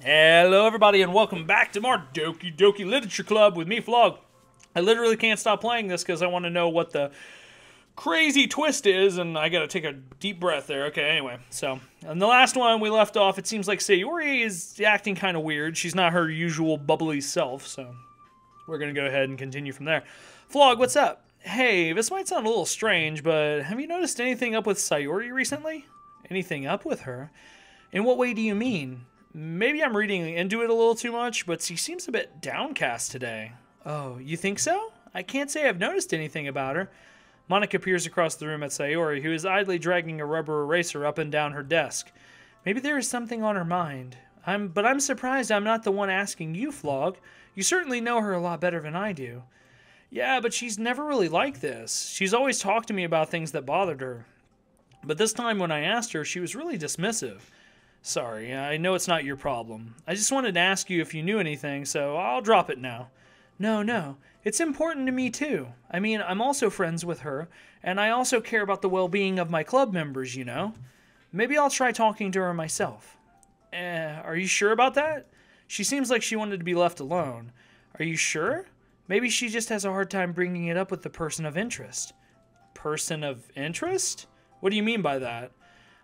Hello everybody and welcome back to more Doki Doki Literature Club with me, Flog. I literally can't stop playing this because I want to know what the crazy twist is, and I gotta take a deep breath there. Okay, anyway, so in the last one we left off, it seems like Sayori is acting kind of weird. She's not her usual bubbly self, so we're gonna go ahead and continue from there. Flog, what's up? Hey, this might sound a little strange, but have you noticed anything up with Sayori recently? Anything up with her? In what way do you mean? Maybe I'm reading into it a little too much, but she seems a bit downcast today. Oh, you think so? I can't say I've noticed anything about her. Monika peers across the room at Sayori, who is idly dragging a rubber eraser up and down her desk. Maybe there is something on her mind. But I'm surprised I'm not the one asking you, Flog. You certainly know her a lot better than I do. Yeah, but she's never really like this. She's always talked to me about things that bothered her. But this time when I asked her, she was really dismissive. Sorry, I know it's not your problem. I just wanted to ask you if you knew anything, so I'll drop it now. No. It's important to me, too. I mean, I'm also friends with her, and I also care about the well-being of my club members, you know? Maybe I'll try talking to her myself. Are you sure about that? She seems like she wanted to be left alone. Are you sure? Maybe she just has a hard time bringing it up with the person of interest. Person of interest? What do you mean by that?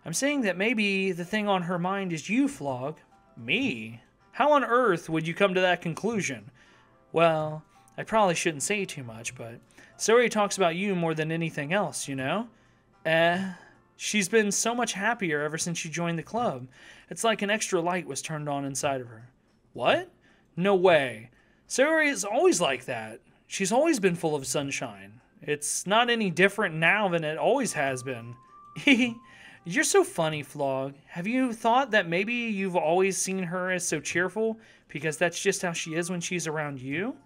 I'm saying that maybe the thing on her mind is you, Flog. Me? How on earth would you come to that conclusion? Well, I probably shouldn't say too much, but Sayori talks about you more than anything else, you know? She's been so much happier ever since she joined the club. It's like an extra light was turned on inside of her. What? No way. Sayori is always like that. She's always been full of sunshine. It's not any different now than it always has been. You're so funny, Flog. Have you thought that maybe you've always seen her as so cheerful because that's just how she is when she's around you?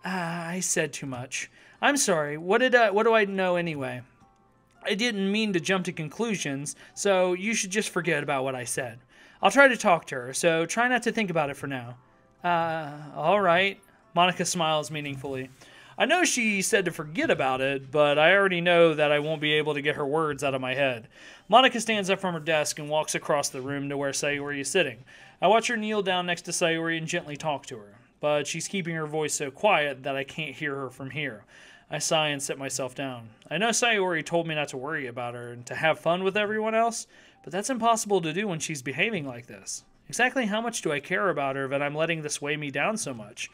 I said too much. I'm sorry. What do I know anyway? I didn't mean to jump to conclusions, so you should just forget about what I said. I'll try to talk to her, so try not to think about it for now. All right. Monika smiles meaningfully. I know she said to forget about it, but I already know that I won't be able to get her words out of my head. Monika stands up from her desk and walks across the room to where Sayori is sitting. I watch her kneel down next to Sayori and gently talk to her, but she's keeping her voice so quiet that I can't hear her from here. I sigh and sit myself down. I know Sayori told me not to worry about her and to have fun with everyone else, but that's impossible to do when she's behaving like this. Exactly how much do I care about her that I'm letting this weigh me down so much?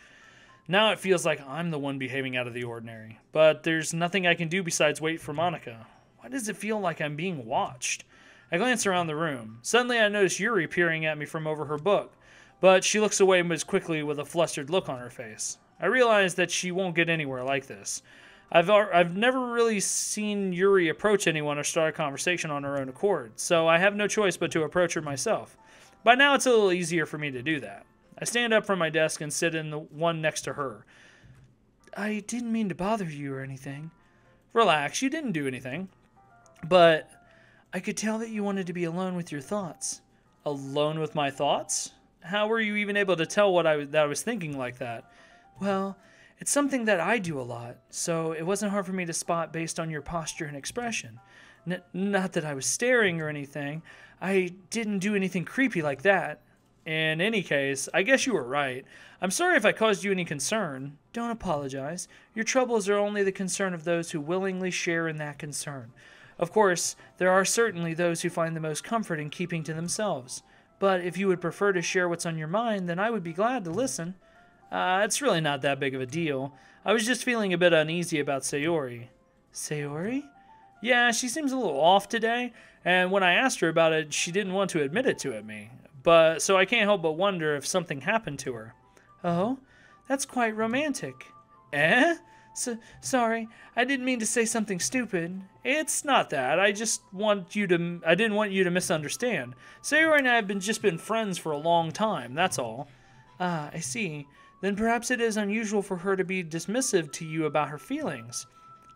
Now it feels like I'm the one behaving out of the ordinary. But there's nothing I can do besides wait for Monika. Why does it feel like I'm being watched? I glance around the room. Suddenly I notice Yuri peering at me from over her book. But she looks away as quickly with a flustered look on her face. I realize that she won't get anywhere like this. I've never really seen Yuri approach anyone or start a conversation on her own accord, so I have no choice but to approach her myself. By now it's a little easier for me to do that. I stand up from my desk and sit in the one next to her. I didn't mean to bother you or anything. Relax, you didn't do anything. But I could tell that you wanted to be alone with your thoughts. Alone with my thoughts? How were you even able to tell that I was thinking like that? Well, it's something that I do a lot, so it wasn't hard for me to spot based on your posture and expression. Not that I was staring or anything. I didn't do anything creepy like that. In any case, I guess you were right. I'm sorry if I caused you any concern. Don't apologize. Your troubles are only the concern of those who willingly share in that concern. Of course, there are certainly those who find the most comfort in keeping to themselves. But if you would prefer to share what's on your mind, then I would be glad to listen. It's really not that big of a deal. I was just feeling a bit uneasy about Sayori. Sayori? Yeah, she seems a little off today, and when I asked her about it, she didn't want to admit it to me. So I can't help but wonder if something happened to her. Oh, that's quite romantic. Sorry, I didn't mean to say something stupid. It's not that. I didn't want you to misunderstand. Sayori and I have just been friends for a long time, that's all. Ah, I see. Then perhaps it is unusual for her to be dismissive to you about her feelings.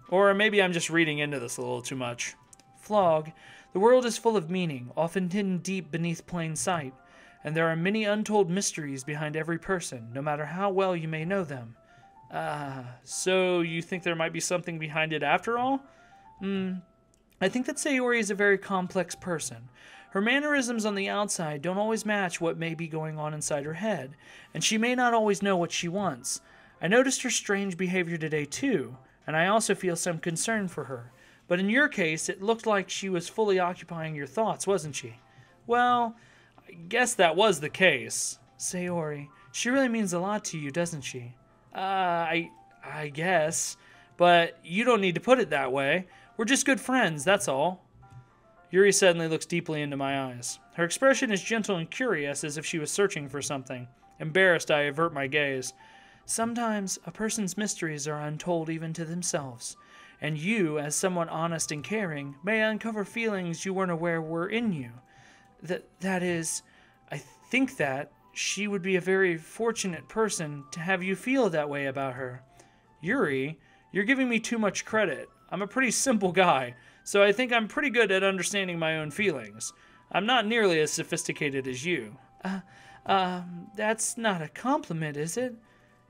Or maybe I'm just reading into this a little too much. Flog, the world is full of meaning, often hidden deep beneath plain sight, and there are many untold mysteries behind every person, no matter how well you may know them. So you think there might be something behind it after all? I think that Sayori is a very complex person. Her mannerisms on the outside don't always match what may be going on inside her head, and she may not always know what she wants. I noticed her strange behavior today too, and I also feel some concern for her. But in your case, it looked like she was fully occupying your thoughts, wasn't she? Well, I guess that was the case. Sayori, she really means a lot to you, doesn't she? I guess. But you don't need to put it that way. We're just good friends, that's all. Yuri suddenly looks deeply into my eyes. Her expression is gentle and curious, as if she was searching for something. Embarrassed, I avert my gaze. Sometimes a person's mysteries are untold even to themselves, and you, as someone honest and caring, may uncover feelings you weren't aware were in you. That is, I think that she would be a very fortunate person to have you feel that way about her. Yuri, you're giving me too much credit. I'm a pretty simple guy, so I think I'm pretty good at understanding my own feelings. I'm not nearly as sophisticated as you. That's not a compliment, is it?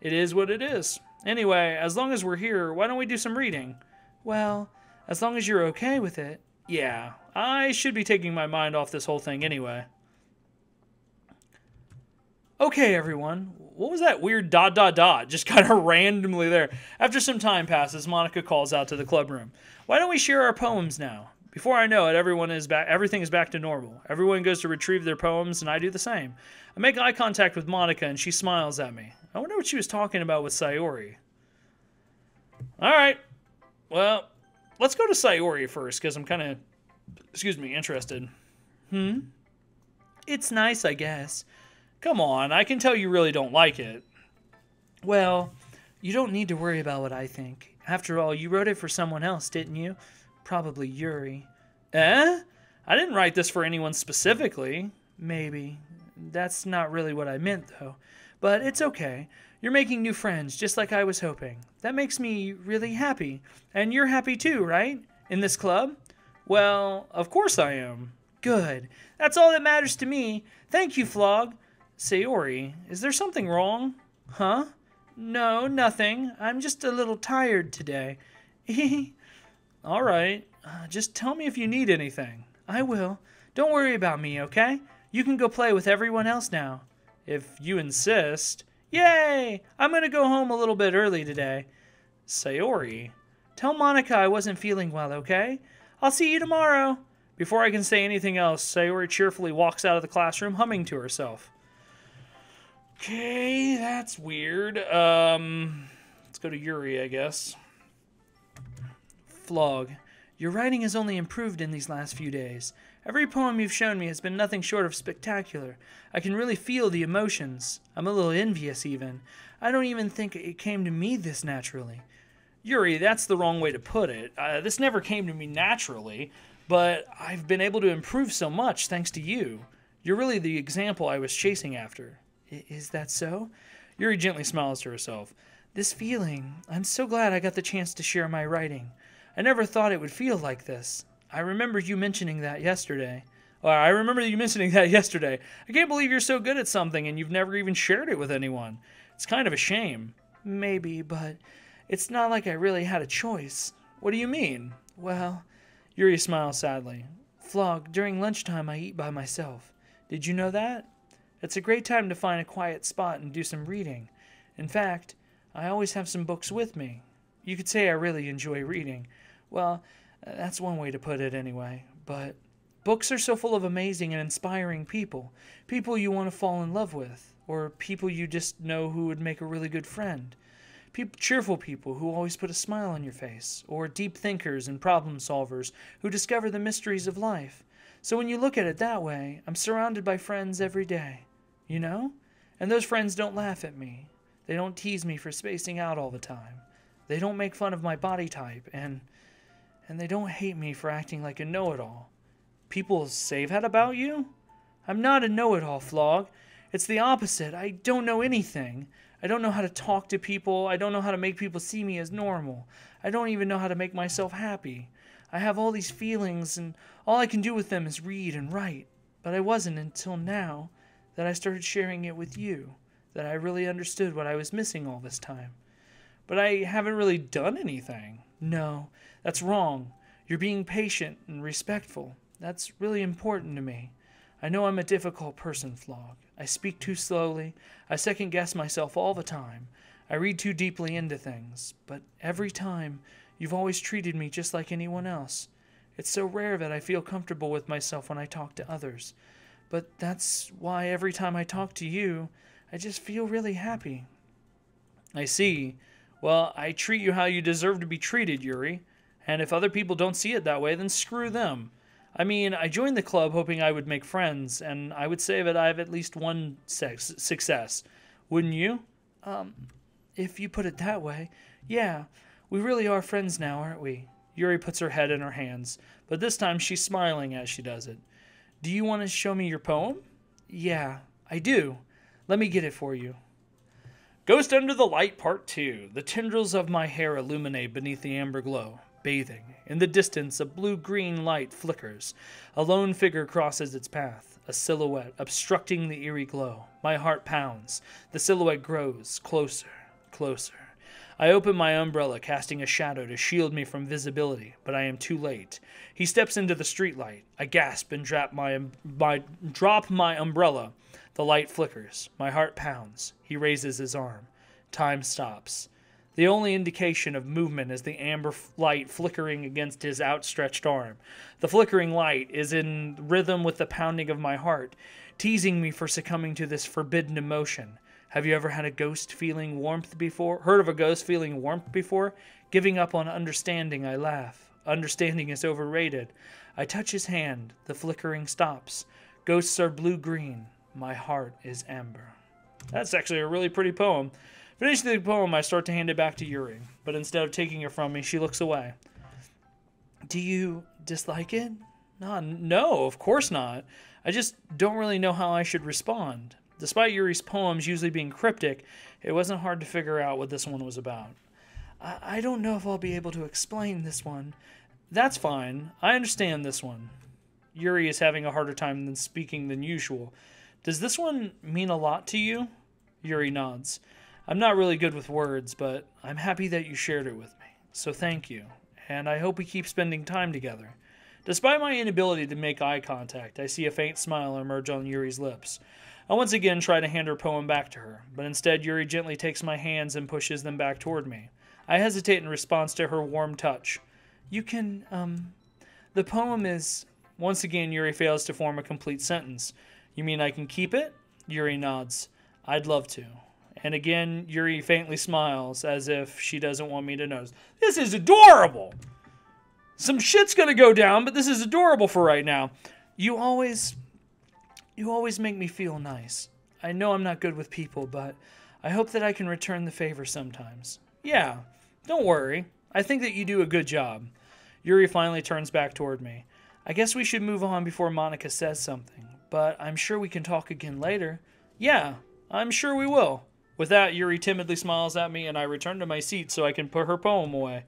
It is what it is. Anyway, as long as we're here, why don't we do some reading? Well, as long as you're okay with it. Yeah, I should be taking my mind off this whole thing anyway. Okay, everyone. What was that weird ... just kind of randomly there? After some time passes, Monika calls out to the club room. Why don't we share our poems now? Before I know it, everything is back to normal. Everyone goes to retrieve their poems, and I do the same. I make eye contact with Monika, and she smiles at me. I wonder what she was talking about with Sayori. Alright. Well, let's go to Sayori first, because I'm kind of, interested. It's nice, I guess. Come on, I can tell you really don't like it. Well, you don't need to worry about what I think. After all, you wrote it for someone else, didn't you? Probably Yuri. Eh? I didn't write this for anyone specifically. Maybe. That's not really what I meant, though. But it's okay. You're making new friends, just like I was hoping. That makes me really happy. And you're happy too, right? In this club? Well, of course I am. Good. That's all that matters to me. Thank you, Flog. Sayori, is there something wrong? Huh? No, nothing. I'm just a little tired today. All right. Just tell me if you need anything. I will. Don't worry about me, okay? You can go play with everyone else now. If you insist. Yay! I'm going to go home a little bit early today. Sayori, tell Monika I wasn't feeling well, okay? I'll see you tomorrow. Before I can say anything else, Sayori cheerfully walks out of the classroom humming to herself. Okay, that's weird. Let's go to Yuri, I guess. Flog, your writing has only improved in these last few days. Every poem you've shown me has been nothing short of spectacular. I can really feel the emotions. I'm a little envious, even. I don't even think it came to me this naturally. Yuri, that's the wrong way to put it. This never came to me naturally, but I've been able to improve so much thanks to you. You're really the example I was chasing after. Is that so? Yuri gently smiles to herself. This feeling, I'm so glad I got the chance to share my writing. I never thought it would feel like this. I remember you mentioning that yesterday. I can't believe you're so good at something and you've never even shared it with anyone. It's kind of a shame. Maybe, but it's not like I really had a choice. What do you mean? Well, Yuri smiles sadly. Flog, during lunchtime I eat by myself. Did you know that? It's a great time to find a quiet spot and do some reading. In fact, I always have some books with me. You could say I really enjoy reading. Well, that's one way to put it anyway. But books are so full of amazing and inspiring people. People you want to fall in love with. Or people you just know who would make a really good friend. Cheerful people who always put a smile on your face. Or deep thinkers and problem solvers who discover the mysteries of life. So when you look at it that way, I'm surrounded by friends every day. You know? And those friends don't laugh at me. They don't tease me for spacing out all the time. They don't make fun of my body type, and they don't hate me for acting like a know-it-all. People say that about you? I'm not a know-it-all, Flog. It's the opposite. I don't know anything. I don't know how to talk to people. I don't know how to make people see me as normal. I don't even know how to make myself happy. I have all these feelings, and all I can do with them is read and write. But I wasn't until now that I started sharing it with you, that I really understood what I was missing all this time. But I haven't really done anything. No, that's wrong. You're being patient and respectful. That's really important to me. I know I'm a difficult person, Flog. I speak too slowly. I second-guess myself all the time. I read too deeply into things. But every time, you've always treated me just like anyone else. It's so rare that I feel comfortable with myself when I talk to others. But that's why every time I talk to you, I just feel really happy. I see. Well, I treat you how you deserve to be treated, Yuri. And if other people don't see it that way, then screw them. I mean, I joined the club hoping I would make friends, and I would say that I have at least one success. Wouldn't you? If you put it that way, yeah. We really are friends now, aren't we? Yuri puts her head in her hands, but this time she's smiling as she does it. Do you want to show me your poem? Yeah, I do. Let me get it for you. Ghost Under the Light Part 2. The tendrils of my hair illuminate beneath the amber glow. Bathing. In the distance, a blue-green light flickers. A lone figure crosses its path, a silhouette obstructing the eerie glow. My heart pounds. The silhouette grows closer, closer. I open my umbrella, casting a shadow to shield me from visibility, but I am too late. He steps into the streetlight. I gasp and drop my umbrella. The light flickers. My heart pounds. He raises his arm. Time stops. The only indication of movement is the amber light flickering against his outstretched arm. The flickering light is in rhythm with the pounding of my heart, teasing me for succumbing to this forbidden emotion. Have you ever had a ghost feeling warmth before? Heard of a ghost feeling warmth before? Giving up on understanding, I laugh. Understanding is overrated. I touch his hand. The flickering stops. Ghosts are blue-green. My heart is amber. That's actually a really pretty poem. Finishing the poem, I start to hand it back to Yuri, but instead of taking it from me, she looks away. Do you dislike it? No, of course not. I just don't really know how I should respond. Despite Yuri's poems usually being cryptic, it wasn't hard to figure out what this one was about. I don't know if I'll be able to explain this one. That's fine. I understand this one. Yuri is having a harder time speaking than usual. Does this one mean a lot to you? Yuri nods. I'm not really good with words, but I'm happy that you shared it with me. So thank you, and I hope we keep spending time together. Despite my inability to make eye contact, I see a faint smile emerge on Yuri's lips. I once again try to hand her poem back to her, but instead Yuri gently takes my hands and pushes them back toward me. I hesitate in response to her warm touch. You can, the poem is... Once again, Yuri fails to form a complete sentence. You mean I can keep it? Yuri nods. I'd love to. And again, Yuri faintly smiles, as if she doesn't want me to notice. This is adorable! Some shit's gonna go down, but this is adorable for right now. You always make me feel nice. I know I'm not good with people, but I hope that I can return the favor sometimes. Yeah, don't worry. I think that you do a good job. Yuri finally turns back toward me. I guess we should move on before Monika says something, but I'm sure we can talk again later. Yeah, I'm sure we will. With that, Yuri timidly smiles at me, and I return to my seat so I can put her poem away.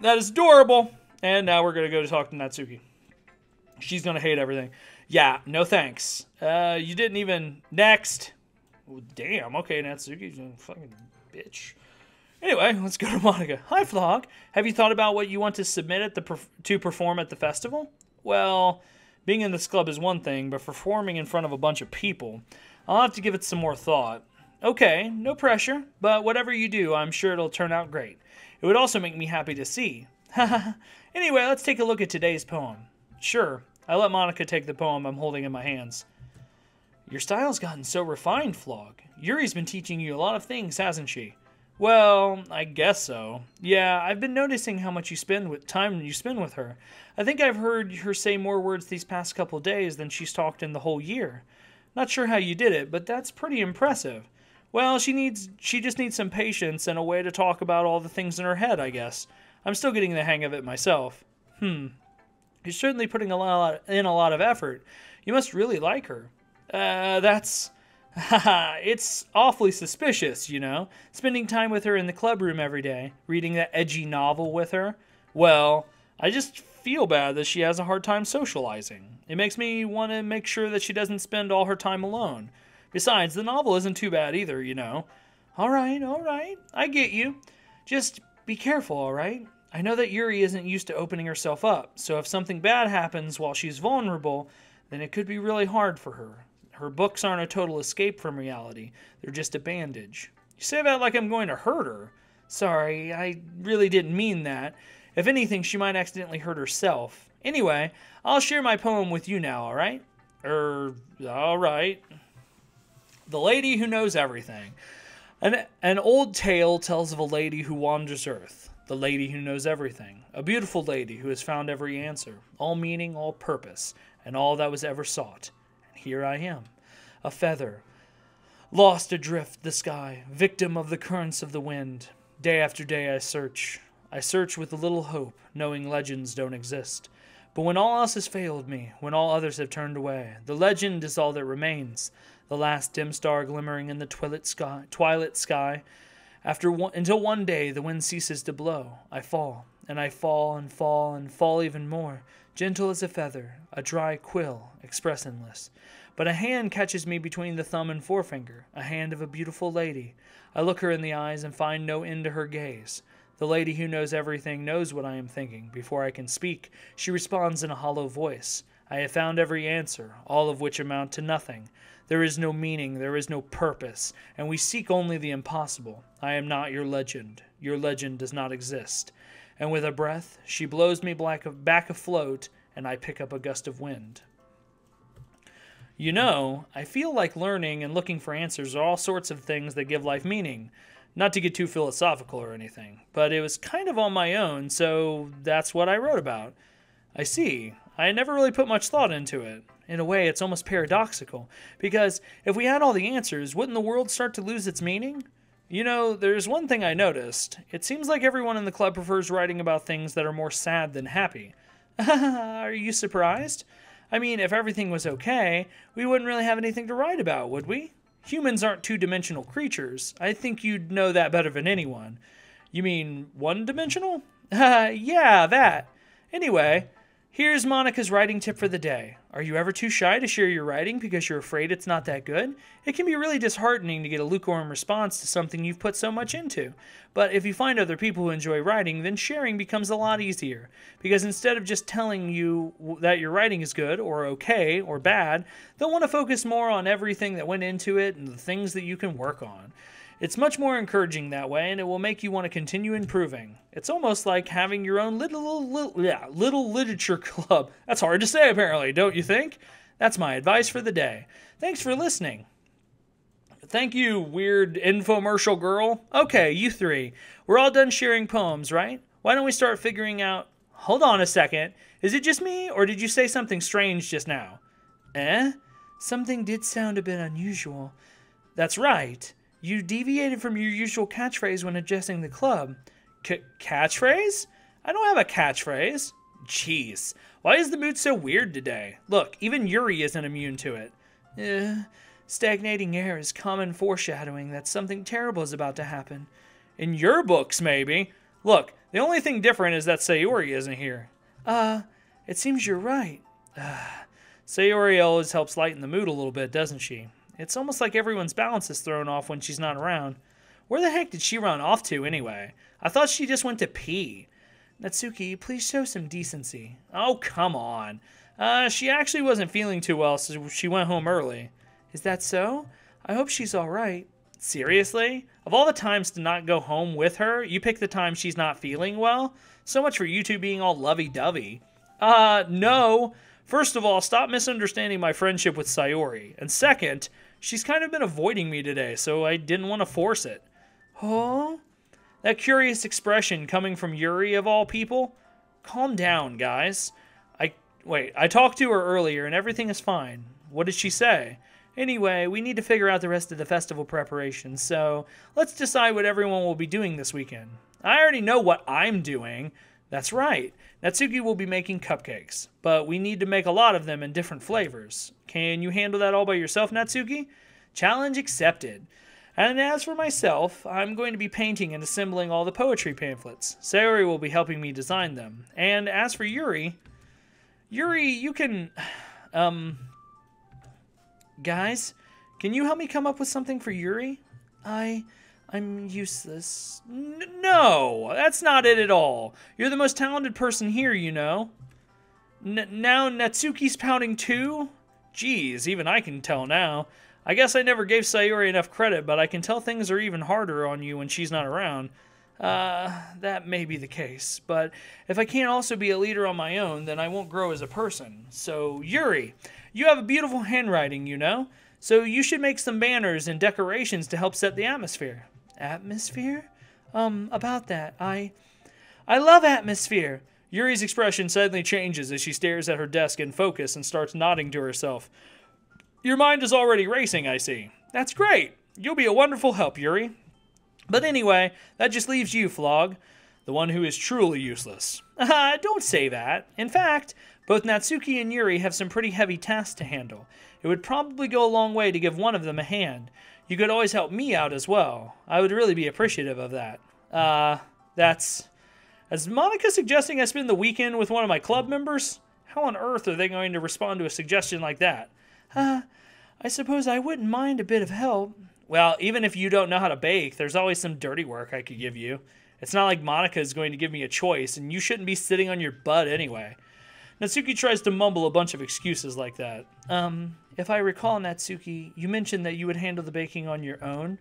That is adorable! And now we're going to go to talk to Natsuki. She's going to hate everything. Yeah, no thanks. You didn't even... Next! Oh, damn, okay, Natsuki's a fucking bitch. Anyway, let's go to Monika. Hi, Flog. Have you thought about what you want to submit at to perform at the festival? Well, being in this club is one thing, but performing in front of a bunch of people, I'll have to give it some more thought. Okay, no pressure, but whatever you do, I'm sure it'll turn out great. It would also make me happy to see. Anyway, let's take a look at today's poem. Sure, I let Monika take the poem I'm holding in my hands. Your style's gotten so refined, Flog. Yuri's been teaching you a lot of things, hasn't she? Well, I guess so. Yeah, I've been noticing how much time you spend with her. I think I've heard her say more words these past couple days than she's talked in the whole year. Not sure how you did it, but that's pretty impressive. Well, she just needs some patience and a way to talk about all the things in her head, I guess. I'm still getting the hang of it myself. You're certainly putting in a lot of effort. You must really like her. It's awfully suspicious, you know? Spending time with her in the club room every day, reading that edgy novel with her. Well, I just feel bad that she has a hard time socializing. It makes me want to make sure that she doesn't spend all her time alone. Besides, the novel isn't too bad either, you know. All right, I get you. Just be careful, all right? I know that Yuri isn't used to opening herself up, so if something bad happens while she's vulnerable, then it could be really hard for her. Her books aren't a total escape from reality. They're just a bandage. You say that like I'm going to hurt her. Sorry, I really didn't mean that. If anything, she might accidentally hurt herself. Anyway, I'll share my poem with you now, alright? Alright. The Lady Who Knows Everything. An old tale tells of a lady who wanders earth. The lady who knows everything. A beautiful lady who has found every answer, all meaning, all purpose, and all that was ever sought. And here I am, a feather, lost adrift the sky, victim of the currents of the wind. Day after day I search. I search with a little hope, knowing legends don't exist. But when all else has failed me, when all others have turned away, the legend is all that remains, the last dim star glimmering in the twilight sky. Until one day the wind ceases to blow, I fall, and I fall and fall and fall even more, gentle as a feather, a dry quill, expressionless. But a hand catches me between the thumb and forefinger, a hand of a beautiful lady. I look her in the eyes and find no end to her gaze. The lady who knows everything knows what I am thinking. Before I can speak, she responds in a hollow voice. I have found every answer, all of which amount to nothing. There is no meaning, there is no purpose, and we seek only the impossible. I am not your legend. Your legend does not exist. And with a breath, she blows me back afloat, and I pick up a gust of wind. You know, I feel like learning and looking for answers are all sorts of things that give life meaning. Not to get too philosophical or anything, but it was kind of on my own, so that's what I wrote about. I see. I never really put much thought into it. In a way, it's almost paradoxical, because if we had all the answers, wouldn't the world start to lose its meaning? You know, there's one thing I noticed. It seems like everyone in the club prefers writing about things that are more sad than happy. Are you surprised? I mean, if everything was okay, we wouldn't really have anything to write about, would we? Humans aren't two-dimensional creatures. I think you'd know that better than anyone. You mean one-dimensional? Yeah, that. Anyway, here's Monika's writing tip for the day. Are you ever too shy to share your writing because you're afraid it's not that good? It can be really disheartening to get a lukewarm response to something you've put so much into. But if you find other people who enjoy writing, then sharing becomes a lot easier. Because instead of just telling you that your writing is good, or okay, or bad, they'll want to focus more on everything that went into it and the things that you can work on. It's much more encouraging that way, and it will make you want to continue improving. It's almost like having your own little literature club. That's hard to say, apparently, don't you think? That's my advice for the day. Thanks for listening. Thank you, weird infomercial girl. Okay, you three. We're all done sharing poems, right? Why don't we start figuring out... Hold on a second. Is it just me, or did you say something strange just now? Something did sound a bit unusual. That's right. You deviated from your usual catchphrase when addressing the club. Catchphrase? I don't have a catchphrase. Jeez. Why is the mood so weird today? Look, even Yuri isn't immune to it. Stagnating air is common foreshadowing that something terrible is about to happen. In your books, maybe. Look, the only thing different is that Sayori isn't here. It seems you're right. Sayori always helps lighten the mood a little bit, doesn't she? It's almost like everyone's balance is thrown off when she's not around. Where the heck did she run off to, anyway? I thought she just went to pee. Natsuki, please show some decency. Oh, come on. She actually wasn't feeling too well, so she went home early. Is that so? I hope she's all right. Seriously? Of all the times to not go home with her, you pick the time she's not feeling well? So much for you two being all lovey-dovey. No. First of all, stop misunderstanding my friendship with Sayori. And second, she's kind of been avoiding me today, so I didn't want to force it. Oh? That curious expression coming from Yuri, of all people? Calm down, guys. I talked to her earlier, and everything is fine. What did she say? Anyway, we need to figure out the rest of the festival preparations, so let's decide what everyone will be doing this weekend. I already know what I'm doing. That's right. Natsuki will be making cupcakes, but we need to make a lot of them in different flavors. Can you handle that all by yourself, Natsuki? Challenge accepted. And as for myself, I'm going to be painting and assembling all the poetry pamphlets. Sayori will be helping me design them. And as for Yuri, you can... Guys, can you help me come up with something for Yuri? I'm useless. No, that's not it at all. You're the most talented person here, you know. Now Natsuki's pouting too? Geez, even I can tell now. I guess I never gave Sayori enough credit, but I can tell things are even harder on you when she's not around. That may be the case, but if I can't also be a leader on my own, then I won't grow as a person. So, Yuri, you have a beautiful handwriting, you know? So you should make some banners and decorations to help set the atmosphere. Atmosphere? About that, I love atmosphere. Yuri's expression suddenly changes as she stares at her desk in focus and starts nodding to herself. Your mind is already racing, I see. That's great. You'll be a wonderful help, Yuri. But anyway, that just leaves you, Flog, the one who is truly useless. Don't say that. In fact, both Natsuki and Yuri have some pretty heavy tasks to handle. It would probably go a long way to give one of them a hand. You could always help me out as well. I would really be appreciative of that. Is Monika suggesting I spend the weekend with one of my club members? How on earth are they going to respond to a suggestion like that? I suppose I wouldn't mind a bit of help. Well, even if you don't know how to bake, there's always some dirty work I could give you. It's not like Monika is going to give me a choice, and you shouldn't be sitting on your butt anyway. Natsuki tries to mumble a bunch of excuses like that. If I recall, Natsuki, you mentioned that you would handle the baking on your own.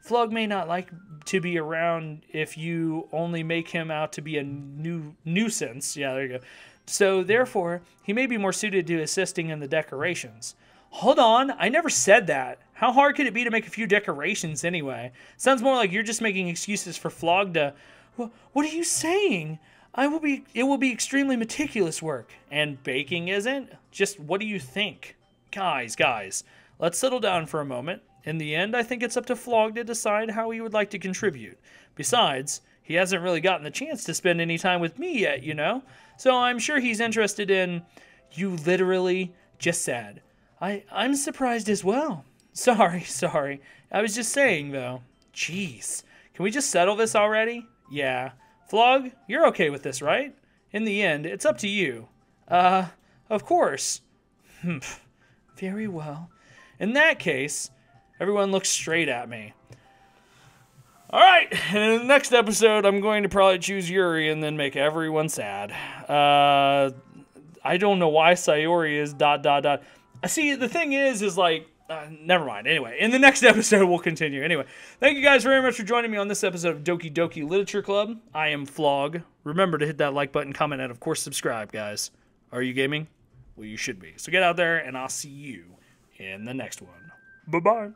Flog may not like to be around if you only make him out to be a nuisance. Yeah, there you go. So, therefore, he may be more suited to assisting in the decorations. Hold on, I never said that. How hard could it be to make a few decorations anyway? Sounds more like you're just making excuses for Flog to... What are you saying? It will be extremely meticulous work. And baking isn't? Just what do you think? Guys, let's settle down for a moment. In the end, I think it's up to Flog to decide how he would like to contribute. Besides, he hasn't really gotten the chance to spend any time with me yet, you know? So I'm sure he's interested in... You literally just said. I'm surprised as well. Sorry. I was just saying, though. Jeez. Can we just settle this already? Yeah. Flog, you're okay with this, right? In the end, it's up to you. Of course. Very well. In that case... Everyone looks straight at me. Alright, in the next episode, I'm going to probably choose Yuri and then make everyone sad. I don't know why Sayori is ... See, the thing is like... never mind. Anyway, in the next episode, we'll continue. Anyway, thank you guys very much for joining me on this episode of Doki Doki Literature Club. I am Flog. Remember to hit that like button, comment, and of course, subscribe, guys. Are you gaming? Well, you should be. So get out there, and I'll see you in the next one. Bye-bye.